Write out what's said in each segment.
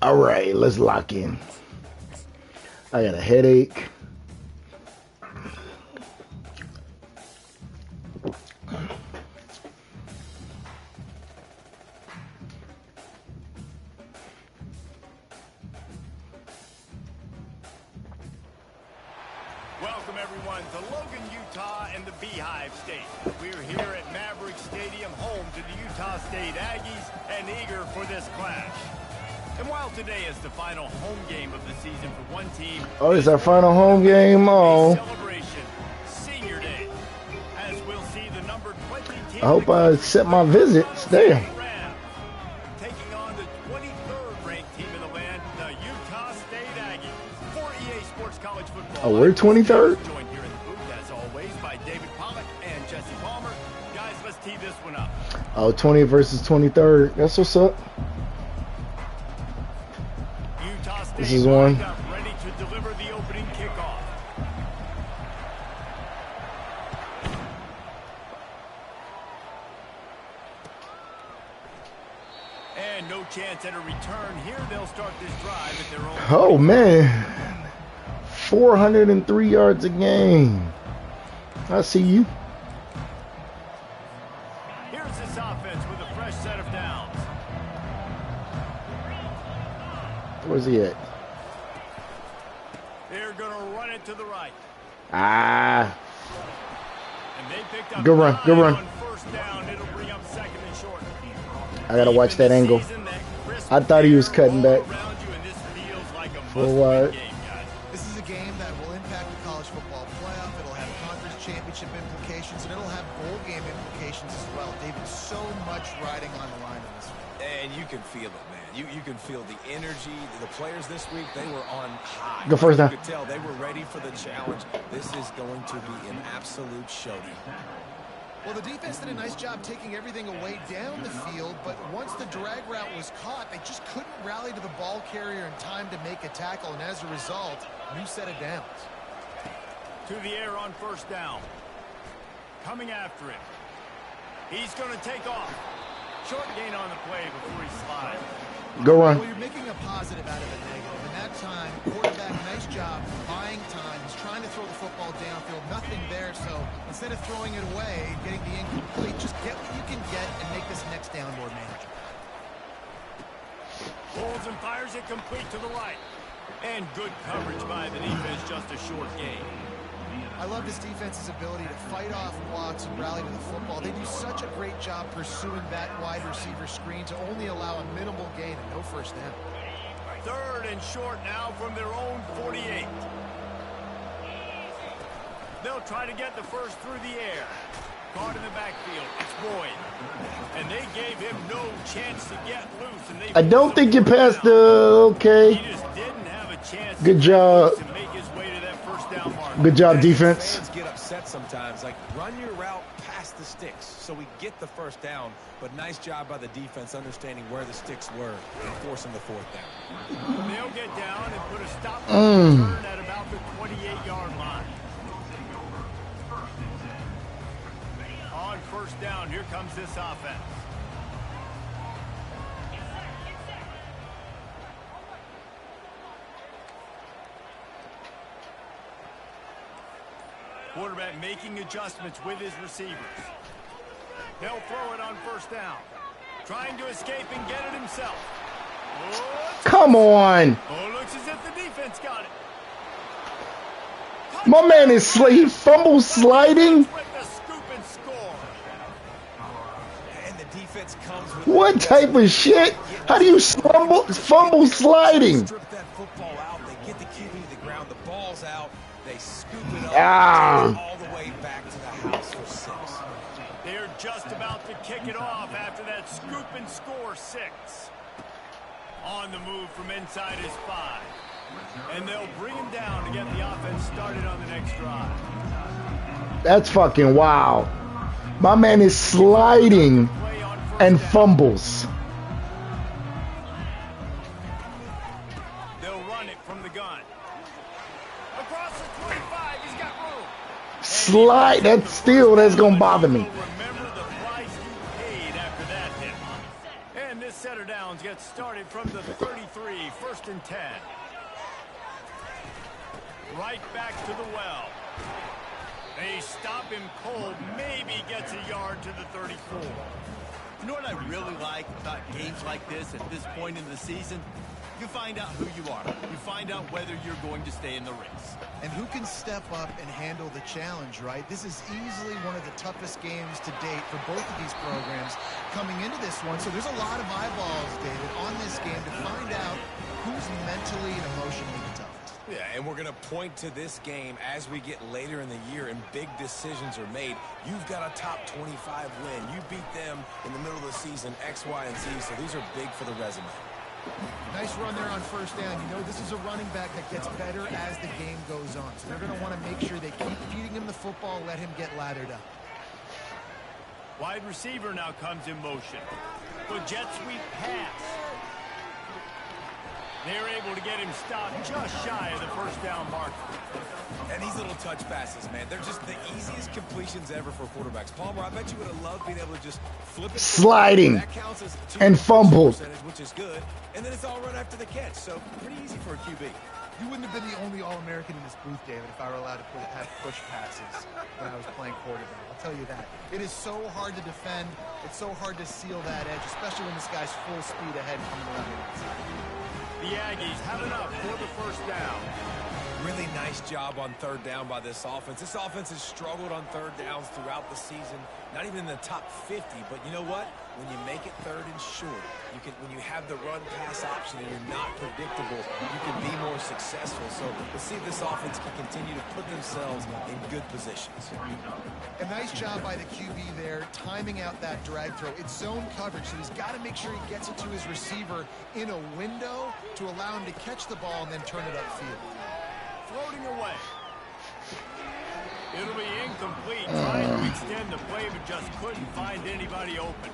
All right, let's lock in. I got a headache. Welcome everyone to Logan, Utah and the Beehive State. We're here at Maverick Stadium, home to the Utah State Aggies, and eager for this clash. And while today is the final home game of the season for one team, Oh, it's our final home game. Oh, celebration, Senior Day, as we'll see the number 20 team. I hope I set my visits. Damn. Taking on the 23rd ranked team in the land, the Utah State Aggies. For EA Sports College Football. Oh, we're 23rd. Joined here in the booth, as always, by David Pollock and Jesse Palmer. Guys, let's tee this one up. Oh, 20th versus 23rd. That's what's up. Utah State This is one. ready to deliver the opening kickoff. And no chance at a return here. They'll start this drive at their own. Oh, man. 403 yards a game. I see you. Here's this offense with a fresh set of downs. Where's he at? They're going to run it to the right. Ah. And they picked up Good run, good run. on first down. It'll bring up second and short. I got to watch that angle. I thought he was cutting back. For what? This is a game that will impact the college football playoff. It'll have conference championship implications, and it'll have bowl game implications as well. David, so much riding on the line in this one. And you can feel it, man. You can feel the energy. The players this week, they were on high. Go first down. You could tell they were ready for the challenge. This is going to be an absolute showdown. Well, the defense did a nice job taking everything away down the field, but once the drag route was caught, they just couldn't rally to the ball carrier in time to make a tackle, and as a result, new set of downs. To the air on first down. Coming after it. He's going to take off. Short gain on the play before he slides. Go run. Well, you're making a positive out of a negative. In that time, quarterback, nice job buying time. He's trying to throw the football downfield. Nothing there, so instead of throwing it away, getting the incomplete, just get what you can get and make this next down more manageable. Pulls and fires it complete to the right. And good coverage by the defense, just a short gain. I love this defense's ability to fight off blocks and rally to the football. They do such a great job pursuing that wide receiver screen to only allow a minimal gain and no first down. Third and short now from their own 48. They'll try to get the first through the air. Caught in the backfield. It's Boyd. And they gave him no chance to get loose. And they I don't think you passed the... Okay. He just didn't have a chance Good job. to make his way to that first down mark. Good job, defense. Fans get upset sometimes. Like, run your route past the sticks so we get the first down. But nice job by the defense understanding where the sticks were and forcing the fourth down. They'll get down and put a stop return at about the 28-yard line. On first down, here comes this offense. Quarterback making adjustments with his receivers. They'll throw it on first down. Trying to escape and get it himself. Oh, Come on. oh, looks as if the defense got it. My man is he fumble sliding. With the scoop and score. And the defense comes with What type of shit? How do you fumble sliding? strip that football out. They get the QB to the ground. The ball's out. They scoop it up all the way back to the house for 6. They're just about to kick it off after that scoop and score 6. On the move from inside his 5. And they'll bring him down to get the offense started on the next drive. That's fucking wow. My man is sliding Play on first and down. fumbles. They'll run it from the gun. Across the 25, he's got room. Slide. That's gonna bother me. Remember the price you paid after that hit. And And this set of downs gets started from the 33, 1st and 10. Right back to the well. They stop him cold, maybe gets a yard to the 34. You know what I really like about games like this at this point in the season? You find out who you are. You find out whether you're going to stay in the race. And who can step up and handle the challenge, right? This is easily one of the toughest games to date for both of these programs coming into this one. So there's a lot of eyeballs, David, on this game to find out who's mentally and emotionally the toughest. Yeah, and we're going to point to this game as we get later in the year and big decisions are made. You've got a top 25 win. You beat them in the middle of the season, X, Y, and Z, so these are big for the resume. Nice run there on 1st down. You know, this is a running back that gets better as the game goes on. So they're going to want to make sure they keep feeding him the football, let him get lathered up. Wide receiver now comes in motion. The jet sweep pass. They're able to get him stopped just shy of the 1st down marker. And these little touch passes, man, they're just the easiest completions ever for quarterbacks. Palmer, I bet you would have loved being able to just flip it. Sliding that counts as and fumbled. Which is good. And then it's all run after the catch, so pretty easy for a QB. You wouldn't have been the only All-American in this booth, David, if I were allowed to have push passes when I was playing quarterback. I'll tell you that. It is so hard to defend. It's so hard to seal that edge, especially when this guy's full speed ahead coming around the outside. The Aggies have enough for the 1st down. Really nice job on 3rd down by this offense. This offense has struggled on 3rd downs throughout the season. Not even in the top 50, but you know what? When you make it 3rd and short, when you have the run-pass option and you're not predictable, you can be more successful. So let's see if this offense can continue to put themselves in good positions. A nice job by the QB there, timing out that drag throw. It's zone coverage, so he's got to make sure he gets it to his receiver in a window to allow him to catch the ball and then turn it upfield. Floating away. It'll be incomplete. Trying to extend the play, but just couldn't find anybody open.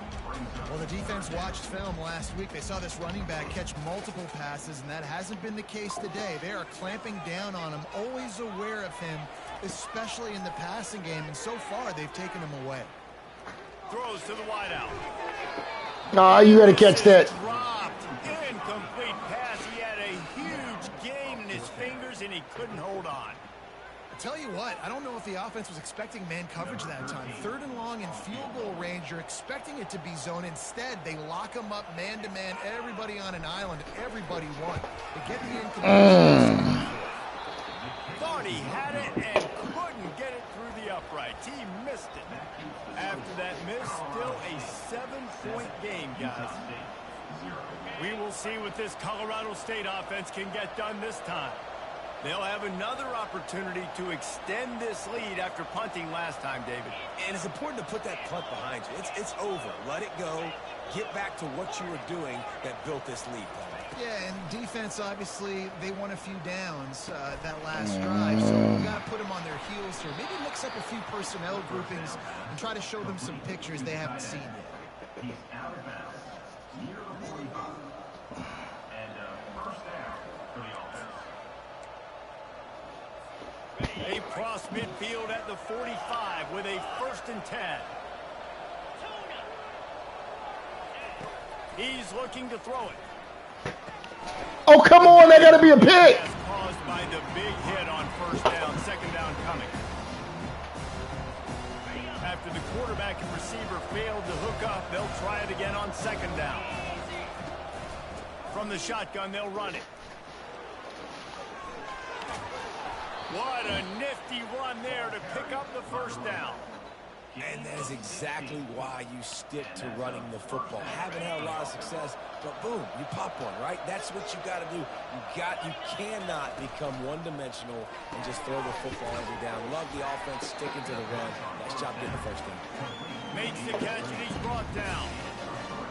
Well, the defense watched film last week. They saw this running back catch multiple passes, and that hasn't been the case today. They are clamping down on him, always aware of him, especially in the passing game, and so far they've taken him away. Throws to the wideout. Ah, you got to catch that. Dropped. Incomplete pass. He had a huge gain in his fingers, and he couldn't hold on. Tell you what, I don't know if the offense was expecting man coverage that time. 3rd and long in field goal range, you're expecting it to be zone. Instead, they lock them up man-to-man, everybody on an island, everybody won. They get the incomplete. Thought he had it and couldn't get it through the uprights. He missed it. After that miss, still a 7-point game, guys. We will see what this Colorado State offense can get done this time. They'll have another opportunity to extend this lead after punting last time, David. And it's important to put that punt behind you. It's over. Let it go. Get back to what you were doing that built this lead, Paul. Yeah, and defense, obviously, they won a few downs that last drive, so you got to put them on their heels here. Maybe mix up a few personnel groupings and try to show them some pictures they haven't seen yet. They cross midfield at the 45 with a 1st and 10. He's looking to throw it. Oh, come on. That got to be a pick. That's caused by the big hit on 1st down, 2nd down coming. After the quarterback and receiver failed to hook up, they'll try it again on 2nd down. From the shotgun, they'll run it. What a nifty run there to pick up the 1st down. And that is exactly why you stick to running the football. Haven't had a lot of success, but boom, you pop one, right? That's what you got to do. You cannot become one-dimensional and just throw the football every down. Love the offense, sticking to the run. Nice job getting the 1st down. Makes the catch and he's brought down.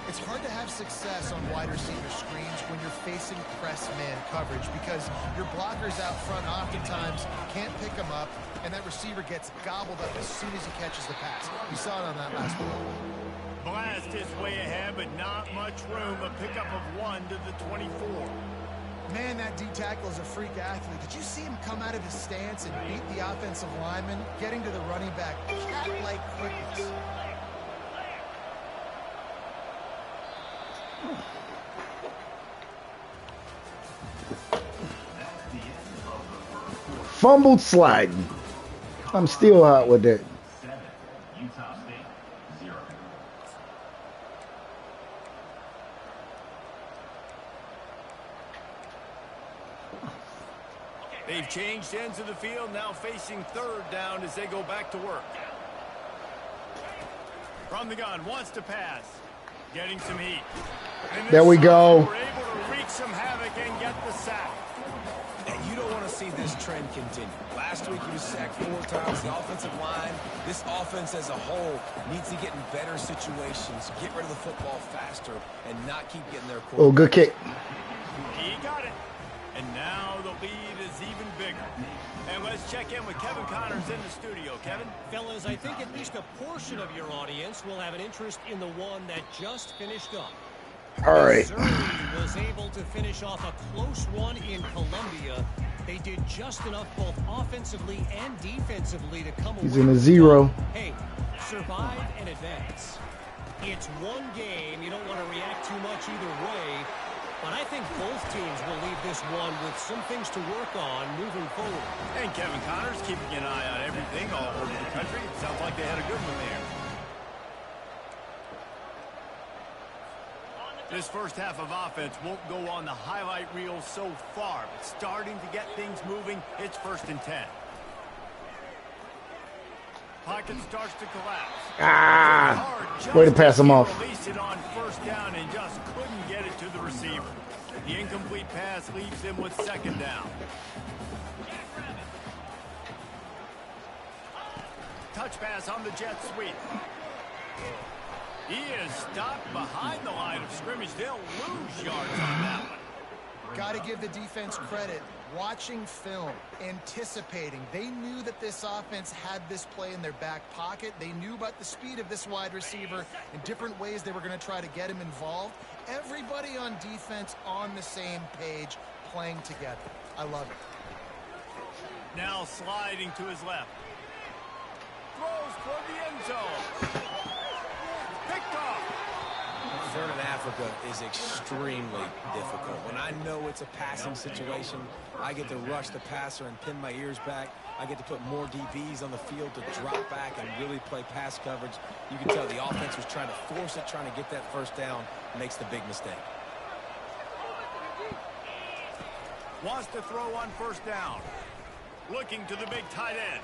It's hard to have success on wide receiver screens when you're facing press man coverage because your blockers out front oftentimes can't pick them up, and that receiver gets gobbled up as soon as he catches the pass. We saw it on that last play. Blast his way ahead, but not much room. A pickup of 1 to the 24. Man, that D-tackle is a freak athlete. Did you see him come out of his stance and beat the offensive lineman, getting to the running back? Cat-like quickness. Fumbled sliding. I'm still hot with that. They've changed ends of the field, now facing third down as they go back to work. From the gun, wants to pass. Getting some heat. There we go. We're able to wreak some havoc and get the sack. And you don't want to see this trend continue. Last week he was sacked 4 times. The offensive line, this offense as a whole, needs to get in better situations, get rid of the football faster, and not keep getting their quarterback. Oh, good kick. He got it. And now the lead is even bigger. And let's check in with Kevin Connors in the studio. Kevin? Fellas, I think at least a portion of your audience will have an interest in the one that just finished up. All right. Missouri was able to finish off a close one in Columbia. They did just enough both offensively and defensively to come away. He's in a 0. Hey, survive and advance. It's one game. You don't want to react too much either way. But I think both teams will leave this one with some things to work on moving forward. And Kevin Connors keeping an eye on everything all over the country. Sounds like they had a good one there. This first half of offense won't go on the highlight reel so far, but starting to get things moving, it's 1st and 10. Pocket starts to collapse. Way to pass him off. Released it on 1st down and just couldn't get it to the receiver. The incomplete pass leaves him with 2nd down. Touch pass on the jet sweep. He is stopped behind the line of scrimmage. They'll lose yards on that one. Got to give the defense credit. Watching film, anticipating. They knew that this offense had this play in their back pocket. They knew about the speed of this wide receiver and different ways they were going to try to get him involved. Everybody on defense on the same page, playing together. I love it. Now sliding to his left. Throws for the end zone. Picked off. Third in Africa is extremely difficult. When I know it's a passing situation, I get to rush the passer and pin my ears back. I get to put more DBs on the field to drop back and really play pass coverage. You can tell the offense was trying to force it, trying to get that 1st down, makes the big mistake. Wants to throw on 1st down. Looking to the big tight end.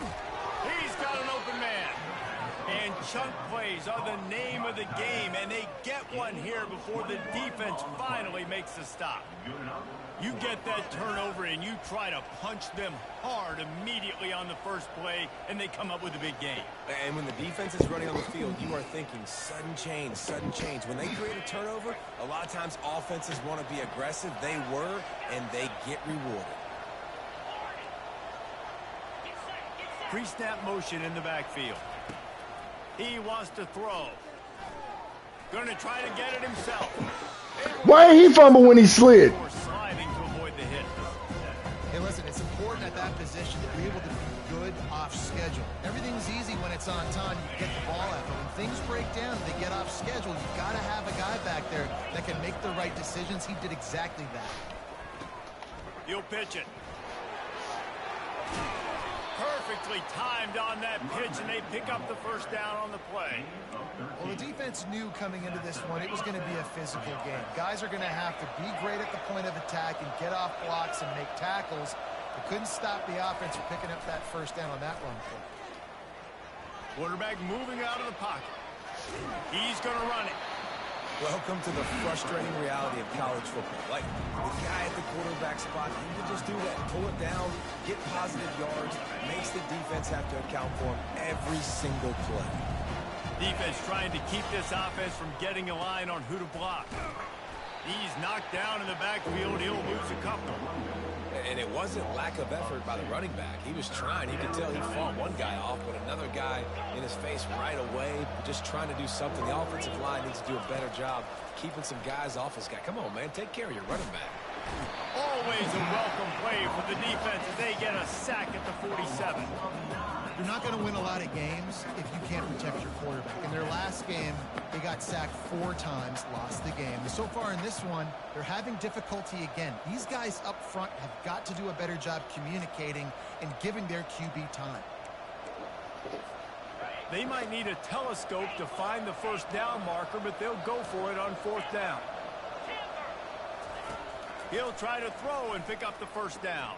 He's got an open man. And chunk plays are the name of the game, and they get one here before the defense finally makes the stop. You get that turnover, and you try to punch them hard immediately on the 1st play, and they come up with a big game. And when the defense is running on the field, you are thinking sudden change, sudden change. When they create a turnover, a lot of times offenses want to be aggressive. They were, and they get rewarded. Pre-snap motion in the backfield. He wants to throw. Going to try to get it himself. Why did he fumble when he slid? Sliding to avoid the hit. Hey, listen, it's important at that position to be able to be good off schedule. Everything's easy when it's on time. You get the ball out. But when things break down, they get off schedule. You've got to have a guy back there that can make the right decisions. He did exactly that. He'll pitch it. Perfectly timed on that pitch, and they pick up the 1st down on the play. Well, the defense knew coming into this one it was going to be a physical game. Guys are going to have to be great at the point of attack and get off blocks and make tackles. They couldn't stop the offense from picking up that 1st down on that run play. Quarterback moving out of the pocket. He's going to run it. Welcome to the frustrating reality of college football. Like, the guy at the quarterback spot, he can just do that. Pull it down, get positive yards, makes the defense have to account for him every single play. Defense trying to keep this offense from getting a line on who to block. He's knocked down in the backfield. He'll lose a couple. And it wasn't lack of effort by the running back. He was trying. You could tell he fought one guy off, but another guy in his face right away, just trying to do something. The offensive line needs to do a better job keeping some guys off his guy. Come on, man. Take care of your running back. Always a welcome play for the defense as they get a sack at the 47. You're not going to win a lot of games if you can't protect your quarterback. In their last game, they got sacked 4 times, lost the game. And so far in this one, they're having difficulty again. These guys up front have got to do a better job communicating and giving their QB time. They might need a telescope to find the first down marker, but they'll go for it on 4th down. He'll try to throw and pick up the first down.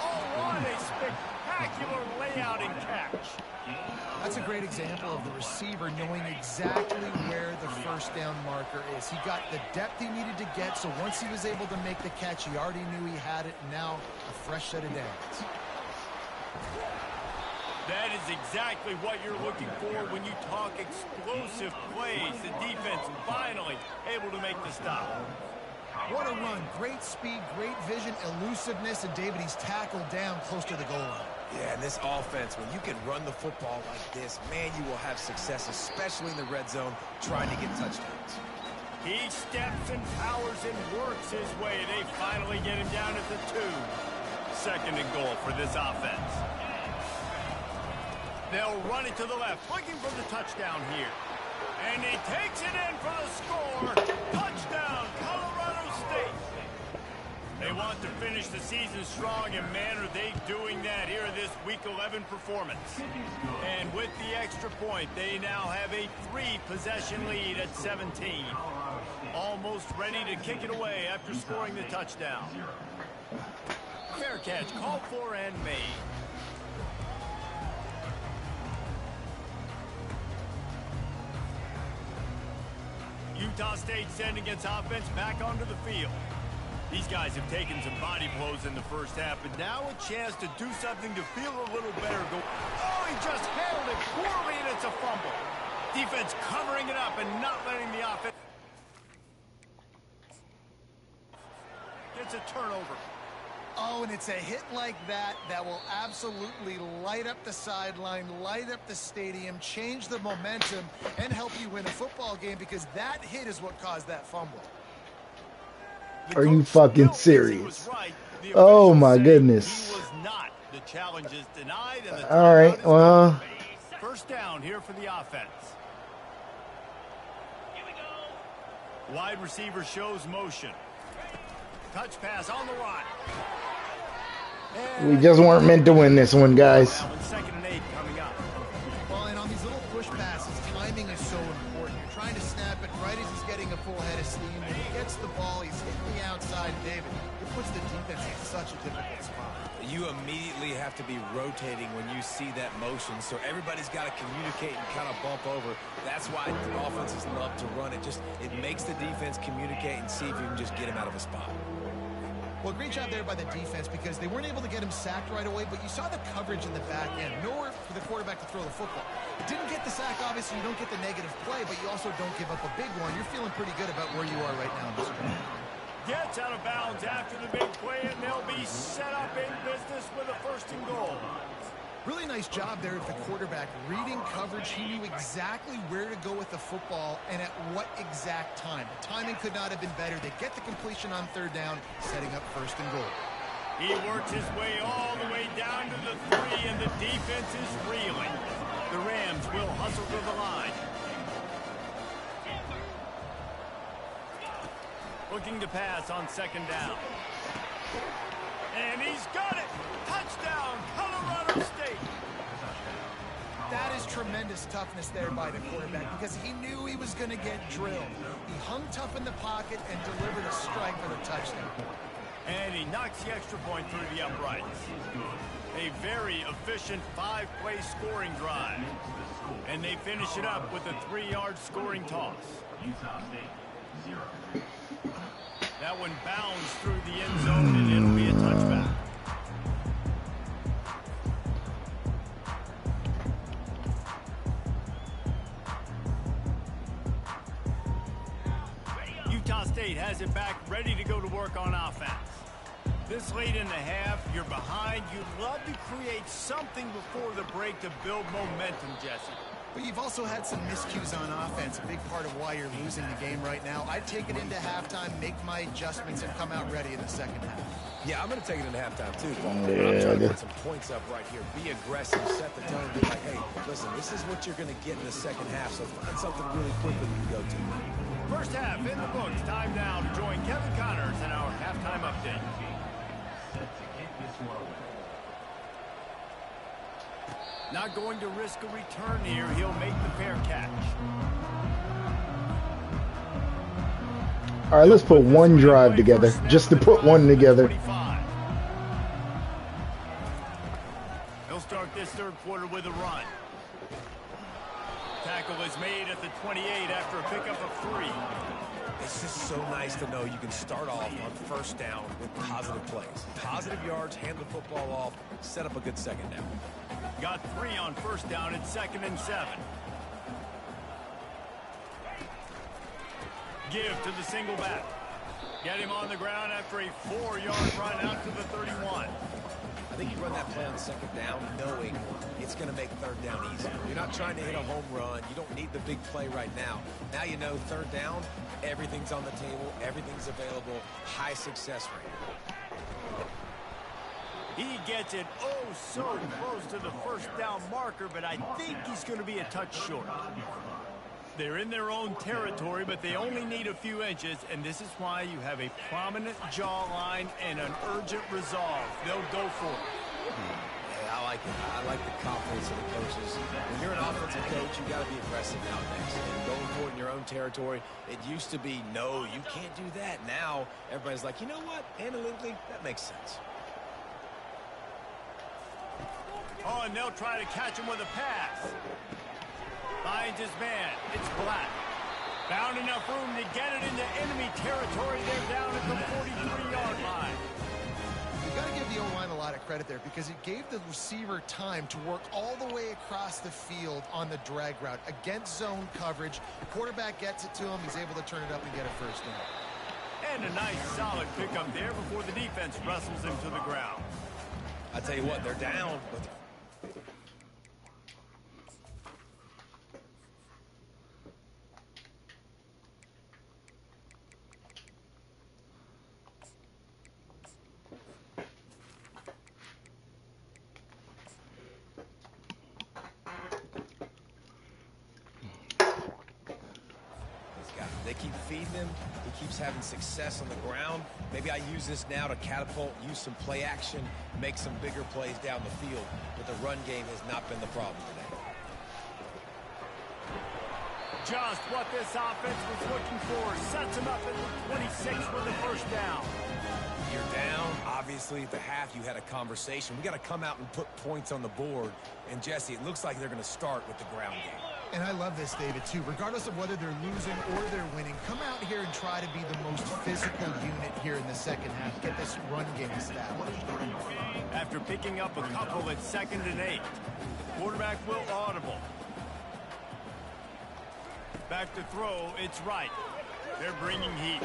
Oh, what a spectacular layout and catch. That's a great example of the receiver knowing exactly where the first down marker is. He got the depth he needed to get, so once he was able to make the catch, he already knew he had it, and now a fresh set of downs. That is exactly what you're looking for when you talk explosive plays. The defense finally able to make the stop. What a run. Great speed, great vision, elusiveness, and David, he's tackled down close to the goal line. Yeah, and this offense, when you can run the football like this, man, you will have success, especially in the red zone, trying to get touchdowns. He steps and powers and works his way. They finally get him down at the 2. 2nd and goal for this offense. They'll run it to the left, looking for the touchdown here. And he takes it in for the score. Touchdown, Colorado State. They want to finish the season strong, and man, are they doing that here in this Week 11 performance. And with the extra point, they now have a 3-possession lead at 17. Almost ready to kick it away after scoring the touchdown. Fair catch, called for and made. Utah State sending its offense back onto the field. These guys have taken some body blows in the first half, but now a chance to do something to feel a little better. Oh, he just handled it poorly, and it's a fumble. Defense covering it up and not letting the offense. Gets a turnover. Oh, and it's a hit like that that will absolutely light up the sideline, light up the stadium, change the momentum, and help you win a football game, because that hit is what caused that fumble. Are you fucking serious? Oh my goodness. He was not. The challenge is denied, and the all right, well. First down here for the offense. Wide receiver shows motion. Touch pass on the run. We just weren't meant to win this one, guys. 2nd and 8 coming up. Well, and on these little push passes, timing is so important. You're trying to snap it right as he's getting a full head of steam. When he gets the ball, he's hitting the outside, David. It puts the defense in such a difficult spot. You immediately have to be rotating when you see that motion, so everybody's got to communicate and kind of bump over. That's why the offenses love to run it. It makes the defense communicate and see if you can just get him out of a spot. Well, great job there by the defense, because they weren't able to get him sacked right away, but you saw the coverage in the back end. Nowhere for the quarterback to throw the football. Didn't get the sack, obviously. You don't get the negative play, but you also don't give up a big one. You're feeling pretty good about where you are right now in this game. Gets out of bounds after the big play, and they'll be set up in business with a 1st and goal. Really nice job there of the quarterback. Reading coverage, he knew exactly where to go with the football and at what exact time. The timing could not have been better. They get the completion on 3rd down, setting up 1st and goal. He works his way all the way down to the 3, and the defense is reeling. The Rams will hustle to the line. Looking to pass on 2nd down. And he's got it! Touchdown, Colorado State! That is tremendous toughness there by the quarterback, because he knew he was going to get drilled. He hung tough in the pocket and delivered a strike for the touchdown. And he knocks the extra point through the uprights. A very efficient 5-play scoring drive. And they finish it up with a 3-yard scoring toss. That one bounds through the end zone, and it'll be a touchback. Utah State has it back, ready to go to work on offense. This late in the half, you're behind. You'd love to create something before the break to build momentum, Jesse. But you've also had some miscues on offense, a big part of why you're losing the game right now. I'd take it into halftime, make my adjustments, and come out ready in the second half. Yeah, I'm going to take it into halftime, too, Paul. Yeah, I'm trying to put some points up right here. Be aggressive, set the tone, be like, hey, listen, this is what you're going to get in the second half, so find something really quickly you can go to. First half in the books. Time now to join Kevin Connors in our halftime update. Not going to risk a return here. He'll make the fair catch. All right, let's put one drive together, just to put one together. 25. He'll start this third quarter with a run. Tackle is made at the 28 after a pickup of 3. It's just so nice to know you can start off on first down with positive plays. Positive yards, hand the football off, set up a good second down. Got 3 on first down at 2nd and 7. Give to the single back. Get him on the ground after a 4-yard run out to the 31. I think you run that play on second down knowing it's going to make third down easier. You're not trying to hit a home run. You don't need the big play right now. Now you know third down, everything's on the table, everything's available, high success rate. He gets it oh so close to the first down marker, but I think he's going to be a touch short. They're in their own territory, but they only need a few inches, and this is why you have a prominent jawline and an urgent resolve. They'll go for it. Yeah, I like it. I like the confidence of the coaches. When you're an offensive coach, you got to be aggressive nowadays. And going for it in your own territory, it used to be, no, you can't do that. Now, everybody's like, you know what? Analytically, that makes sense. Oh, and they'll try to catch him with a pass. Finds his man. It's Black. Found enough room to get it into enemy territory. They're down at the 43-yard line. You got to give the O-line a lot of credit there because it gave the receiver time to work all the way across the field on the drag route against zone coverage. Quarterback gets it to him. He's able to turn it up and get a first down. And a nice solid pickup there before the defense wrestles him to the ground. I tell you what, they're down, but they keep feeding him. He keeps having success on the ground. Maybe I use this now to catapult, use some play action, make some bigger plays down the field. But the run game has not been the problem today. Just what this offense was looking for. Sets him up at the 26 with the first down. You're down. Obviously, at the half, you had a conversation. We got to come out and put points on the board. And, Jesse, it looks like they're going to start with the ground game. And I love this, David, too. Regardless of whether they're losing or they're winning, come out here and try to be the most physical unit here in the second half. Get this run game established. After picking up a couple at 2nd and 8, quarterback will audible. Back to throw, it's right. They're bringing heat.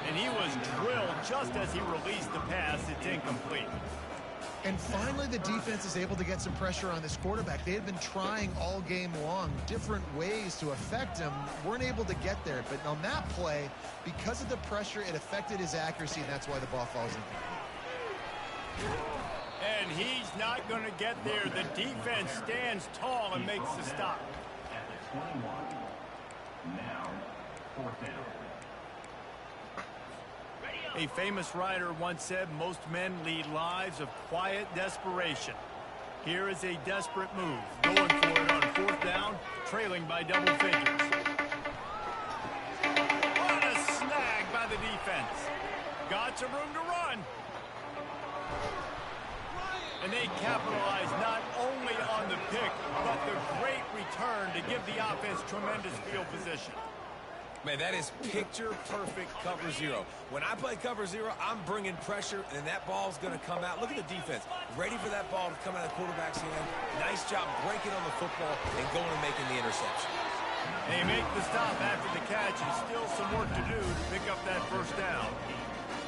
And he was drilled just as he released the pass. It's incomplete. And finally, the defense is able to get some pressure on this quarterback. They had been trying all game long different ways to affect him. Weren't able to get there. But on that play, because of the pressure, it affected his accuracy, and that's why the ball falls incomplete. And he's not going to get there. The defense stands tall and makes the stop. Now, 4th down. A famous writer once said, most men lead lives of quiet desperation. Here is a desperate move. Going for it on 4th down, trailing by double figures. What a snag by the defense. Got some room to run. And they capitalize not only on the pick, but the great return to give the offense tremendous field position. Man, that is picture-perfect cover zero. When I play cover zero, I'm bringing pressure, and that ball's going to come out. Look at the defense. Ready for that ball to come out of the quarterback's hand. Nice job breaking on the football and going and making the interception. They make the stop after the catch, and still some work to do to pick up that first down.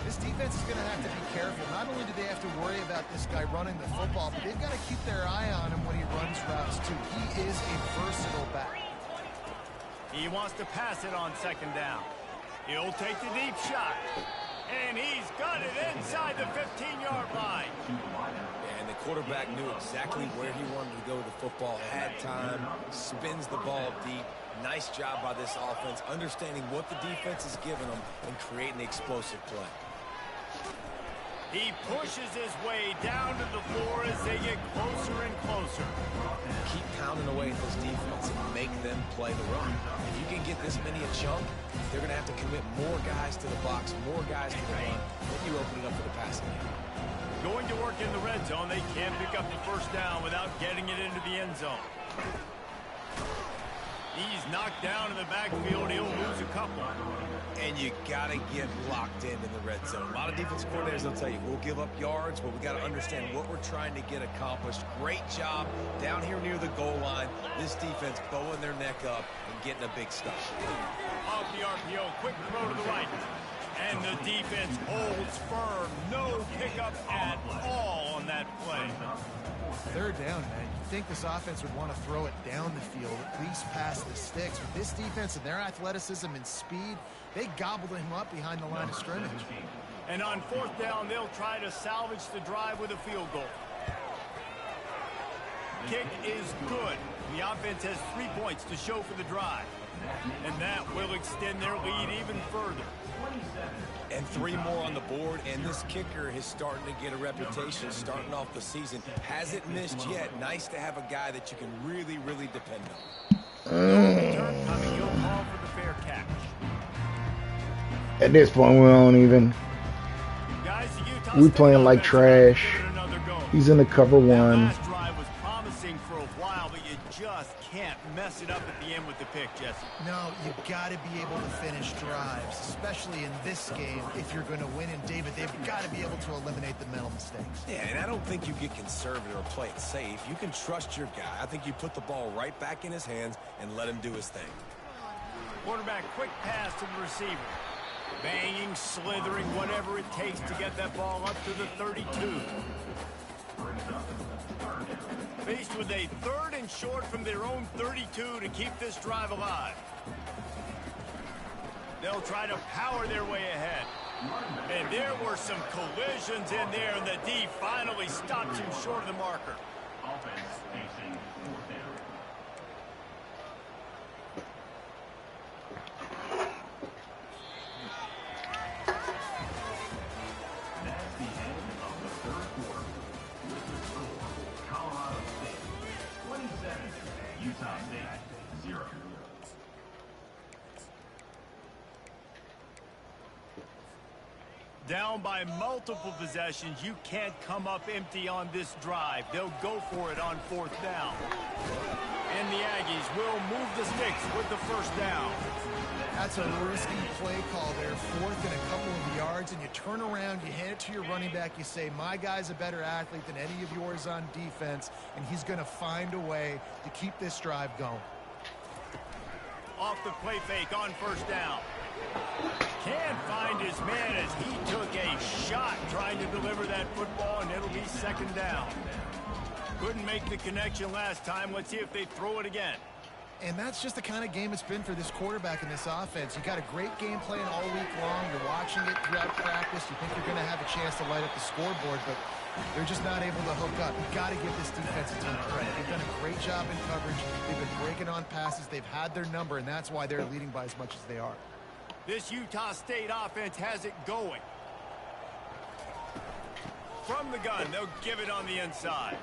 This defense is going to have to be careful. Not only do they have to worry about this guy running the football, but they've got to keep their eye on him when he runs routes, too. He is a versatile back. He wants to pass it on second down. He'll take the deep shot. And he's got it inside the 15-yard line. And the quarterback knew exactly where he wanted to go with the football, had time, spins the ball deep. Nice job by this offense, understanding what the defense is giving them and creating the explosive play. He pushes his way down to the floor as they get closer and closer. Keep pounding away at this defense and make them play the run. If you can get this many a chunk, they're going to have to commit more guys to the box, more guys to the run. Then you open it up for the passing game. Going to work in the red zone, they can't pick up the first down without getting it into the end zone. He's knocked down in the backfield. He'll lose a couple. And you got to get locked in the red zone. A lot of defensive coordinators will tell you, we'll give up yards, but we got to understand what we're trying to get accomplished. Great job down here near the goal line. This defense bowing their neck up and getting a big stop. Off the RPO, quick throw to the right. And the defense holds firm. No pickup at all on that play. Third down, man. You'd think this offense would want to throw it down the field, at least past the sticks. With this defense and their athleticism and speed, they gobbled him up behind the line of scrimmage. And on fourth down, they'll try to salvage the drive with a field goal. Kick is good. The offense has 3 points to show for the drive. And that will extend their lead even further. And 3 more on the board, and this kicker is starting to get a reputation starting off the season. Hasn't missed yet. Nice to have a guy that you can really, really depend on. Return coming. He'll call for the fair catch. At this point, we don't even. Guys, the Utah We State playing like offense trash. give it another go. He's in the cover That one. last drive was promising for a while, but you just can't mess it up at the end with the pick, Jesse. No, you got to be able to finish drives, especially in this game. If you're going to win, and David, they've got to be able to eliminate the mental mistakes. Yeah, and I don't think you get conservative or play it safe. You can trust your guy. I think you put the ball right back in his hands and let him do his thing. Quarterback, quick pass to the receiver. Banging, slithering, whatever it takes to get that ball up to the 32. Faced with a 3rd and short from their own 32 to keep this drive alive. They'll try to power their way ahead. And there were some collisions in there, and the D finally stopped him short of the marker. Offense facing fourth down. That's the end of the third quarter. With the score, Colorado State 27, Utah State 0. Down by multiple possessions, you can't come up empty on this drive. They'll go for it on 4th down. And the Aggies will move the sticks with the first down. That's a risky play call there, 4th and a couple of yards, and you turn around, you hand it to your running back, you say, my guy's a better athlete than any of yours on defense, and he's going to find a way to keep this drive going. Off the play fake on 1st down. Can't find his man as he took a shot trying to deliver that football, and it'll be 2nd down. Couldn't make the connection last time. Let's see if they throw it again. And that's just the kind of game it's been for this quarterback in this offense. You got a great game plan all week long. You're watching it throughout practice. You think you're going to have a chance to light up the scoreboard, but they're just not able to hook up. You've got to give this defense a ton of credit. They've done a great job in coverage. They've been breaking on passes. They've had their number, and that's why they're leading by as much as they are. This Utah State offense has it going. From the gun, they'll give it on the inside.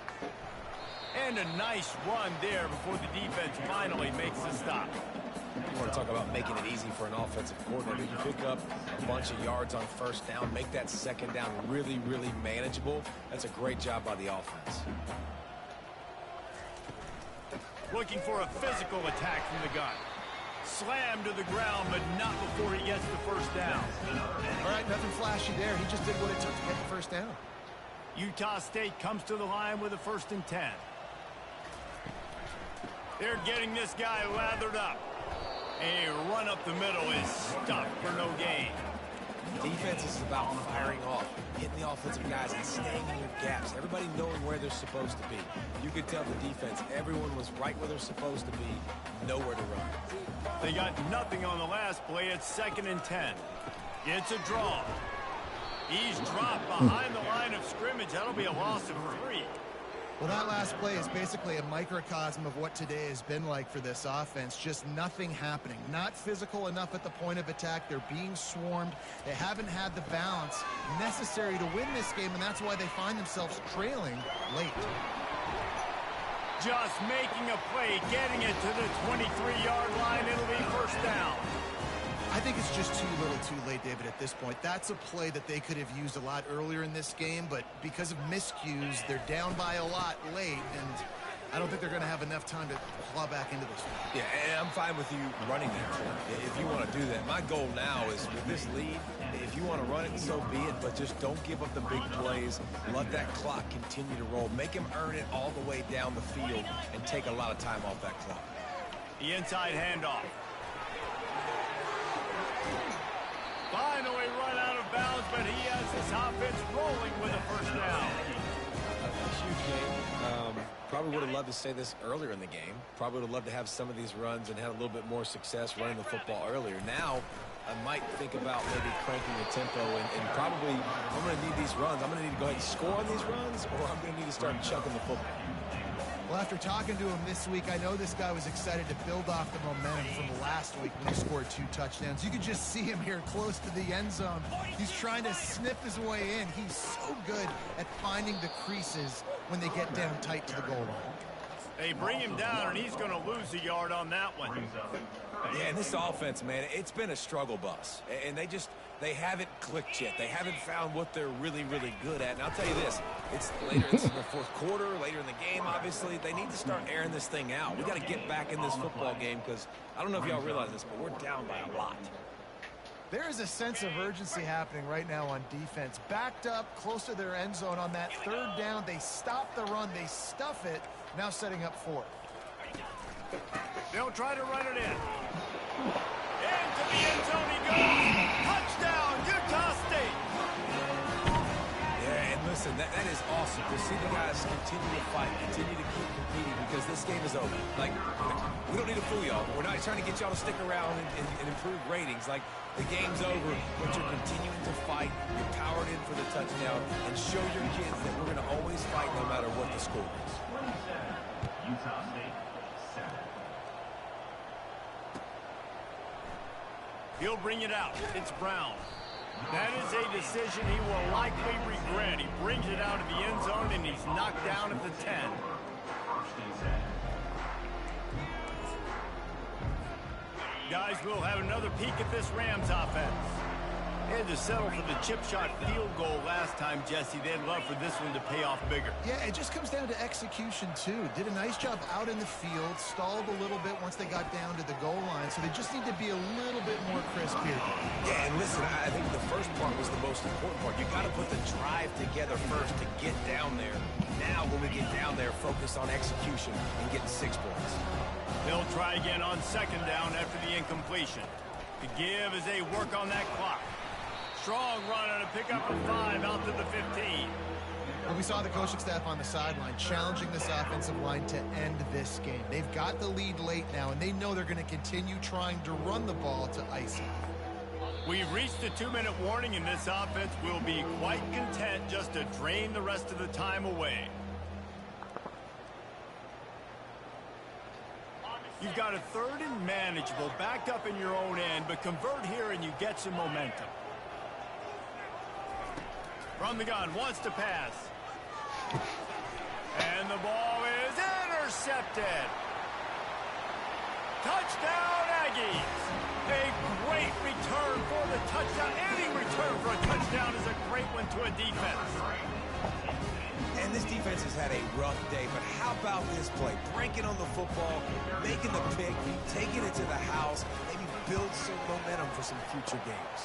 And a nice run there before the defense finally makes the stop. You want to talk about making it easy for an offensive coordinator. You pick up a bunch of yards on 1st down, make that 2nd down really, really manageable. That's a great job by the offense. Looking for a physical attack from the gun. Slammed to the ground, but not before he gets the 1st down. All right, nothing flashy there. He just did what it took to get the 1st down. Utah State comes to the line with a 1st and 10. They're getting this guy lathered up. A run up the middle is stuffed for no gain. Defense is about firing off, hitting the offensive guys and staying in your gaps. Everybody knowing where they're supposed to be. You could tell the defense, everyone was right where they're supposed to be, nowhere to run. They got nothing on the last play. It's 2nd and 10. It's a draw. He's dropped behind the line of scrimmage. That'll be a loss of 3. Well, that last play is basically a microcosm of what today has been like for this offense. Just nothing happening. Not physical enough at the point of attack. They're being swarmed. They haven't had the balance necessary to win this game, and that's why they find themselves trailing late. Just making a play, getting it to the 23-yard line. It'll be 1st down. I think it's just too little too late, David, at this point. That's a play that they could have used a lot earlier in this game, but because of miscues, they're down by a lot late, and I don't think they're going to have enough time to claw back into this one. Yeah, and I'm fine with you running that if you want to do that. My goal now is with this lead, if you want to run it, so be it, but just don't give up the big plays. Let that clock continue to roll. Make him earn it all the way down the field and take a lot of time off that clock. The inside handoff. Finally run out of bounds, but he has his offense rolling with a 1st down. A huge game. Probably would have loved to say this earlier in the game. Probably would have loved to have some of these runs and had a little bit more success running the football earlier. Now, I might think about maybe cranking the tempo and probably I'm going to need these runs. I'm going to need to go ahead and score on these runs, or I'm going to need to start chucking the football. Well, after talking to him this week, I know this guy was excited to build off the momentum from last week when he scored 2 touchdowns. You could just see him here close to the end zone. He's trying to snip his way in. He's so good at finding the creases when they get down tight to the goal line. They bring him down, and he's going to lose a yard on that one. Yeah, and this offense, man, it's been a struggle bus. And they haven't clicked yet. They haven't found what they're really, really good at. And I'll tell you this, it's later, it's in the 4th quarter, later in the game, obviously. They need to start airing this thing out. We got to get back in this football game because I don't know if y'all realize this, but we're down by a lot. There is a sense of urgency happening right now on defense. Backed up, close to their end zone on that 3rd down. They stop the run. They stuff it. Now setting up 4th. They'll try to run it in. Into the end zone he goes. Touchdown, Utah State. Yeah, and listen, that is awesome to see the guys continue to fight, continue to keep competing because this game is over. Like, we don't need to fool y'all. We're not trying to get y'all to stick around and improve ratings. Like, the game's over, but you're continuing to fight. You're powered in for the touchdown and show your kids that we're going to always fight no matter what the score is. 27, Utah State, 7. He'll bring it out. It's Brown. That is a decision he will likely regret. He brings it out of the end zone, and he's knocked down at the 10. Guys, we'll have another peek at this Rams offense. They had to settle for the chip shot field goal last time, Jesse. They'd love for this one to pay off bigger. Yeah, it just comes down to execution, too. Did a nice job out in the field, stalled a little bit once they got down to the goal line, so they just need to be a little bit more crisp here. Yeah, and listen, I think the first part was the most important part. You got to put the drive together first to get down there. Now, when we get down there, focus on execution and getting 6 points. They'll try again on 2nd down after the incompletion. The give as they work on that clock. Strong run on a pickup of 5 out to the 15. Well, we saw the coaching staff on the sideline challenging this offensive line to end this game. They've got the lead late now, and they know they're going to continue trying to run the ball to ice it. We've reached the 2-minute warning, and this offense will be quite content just to drain the rest of the time away. You've got a 3rd and manageable, backed up in your own end, but convert here and you get some momentum. From the gun, wants to pass. And the ball is intercepted. Touchdown, Aggies. A great return for the touchdown. Any return for a touchdown is a great one to a defense. And this defense has had a rough day, but how about this play? Breaking on the football, making the pick, taking it to the house, maybe build some momentum for some future games.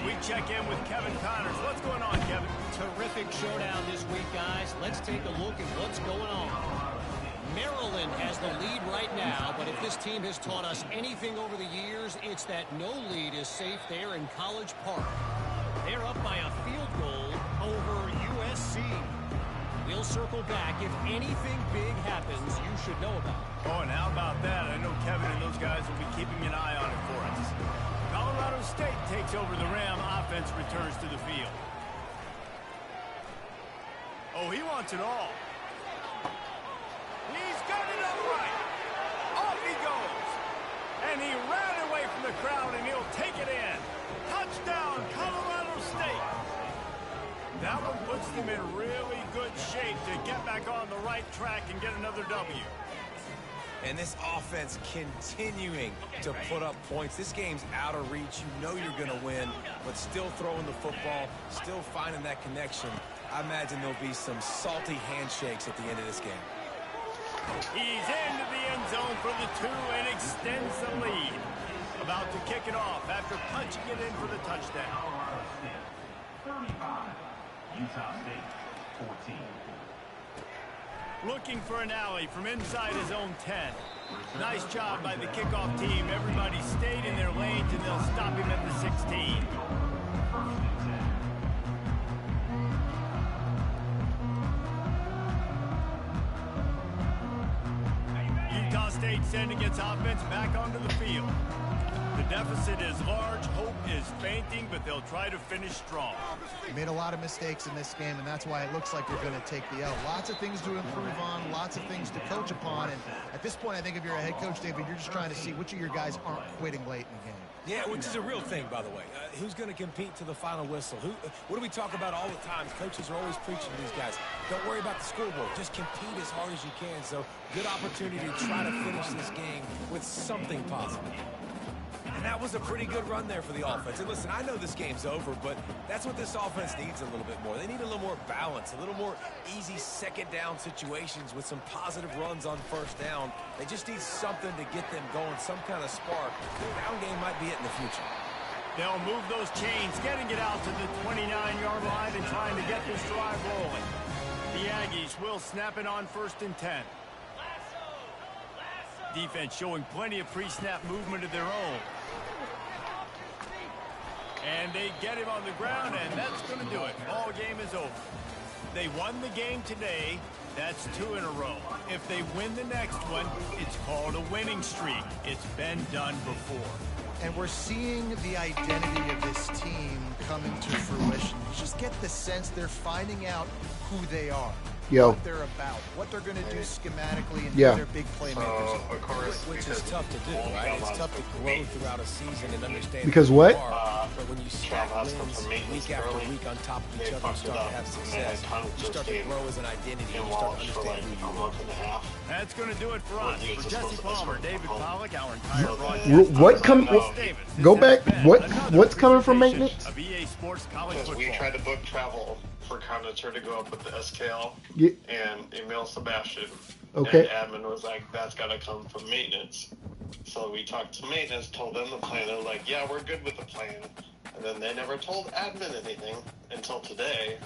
We check in with Kevin Connors. What's going on, Kevin? Terrific showdown this week, guys. Let's take a look at what's going on. Maryland has the lead right now, but if this team has taught us anything over the years, it's that no lead is safe there in College Park. They're up by a field goal over USC. We'll circle back. If anything big happens, you should know about it. Oh, and how about that? I know Kevin and those guys will be keeping an eye on it for us. Colorado State takes over the Ram. Offense returns to the field. Oh, he wants it all. He's got it upright. Off he goes. And he ran away from the crowd, and he'll take it in. Touchdown, Colorado State. That one puts them in really good shape to get back on the right track and get another W. And this offense continuing to put up points. This game's out of reach. You know you're going to win, but still throwing the football, still finding that connection. I imagine there'll be some salty handshakes at the end of this game. He's into the end zone for the 2 and extends the lead. About to kick it off after punching it in for the touchdown. Colorado State 35, Utah State 14. Looking for an alley from inside his own 10. Nice job by the kickoff team. Everybody stayed in their lanes, and they'll stop him at the 16. First and 10. Utah State sending its offense back onto the field. The deficit is large. Hope is fainting, but they'll try to finish strong. Made a lot of mistakes in this game, and that's why it looks like you're going to take the L. Lots of things to improve on, lots of things to coach upon, and at this point, I think if you're a head coach, David, you're just trying to see which of your guys aren't quitting late in the game. Yeah, which is a real thing, by the way. Who's going to compete to the final whistle? What do we talk about all the time? Coaches are always preaching to these guys. Don't worry about the scoreboard. Just compete as hard as you can. So, good opportunity to try to finish this game with something positive. And that was a pretty good run there for the offense. And listen, I know this game's over, but that's what this offense needs a little bit more. They need a little more balance, a little more easy second down situations with some positive runs on first down. They just need something to get them going, some kind of spark. The down game might be it in the future. They'll move those chains, getting it out to the 29-yard line and trying to get this drive rolling. The Aggies will snap it on 1st and 10. Defense showing plenty of pre-snap movement of their own. And they get him on the ground, and that's going to do it. Ball game is over. They won the game today. That's 2 in a row. If they win the next one, it's called a winning streak. It's been done before. And we're seeing the identity of this team coming to fruition. You just get the sense they're finding out who they are. Yo. What they're about, what they're going to do schematically, and Yeah. who their big playmakers are. Of course, Which is tough to do, right? It's tough to grow throughout a season and understand. Because who you what? are. But when you stack Trav has come wins from maintenance week after early. week on top of each They other, you fucked it start to up. have success. And You start to grow as an identity. in You start to Walsh for understand like who a you are. month and a half. That's going to do it for us. Well, For he's Jesse supposed to Palmer, escort David home. Pollack, our entire So broadcast. What come? Davis, this Go has back. been What? another What's coming from presentation maintenance? of EA Sports College Because we Football. tried to book travel for Conacher to go up with the SKL Yeah. and Emil Sebastian. Okay. And admin was like, that's got to come from maintenance. So we talked to maintenance, told them the plan. They were like, yeah, we're good with the plan. And then they never told admin anything until today.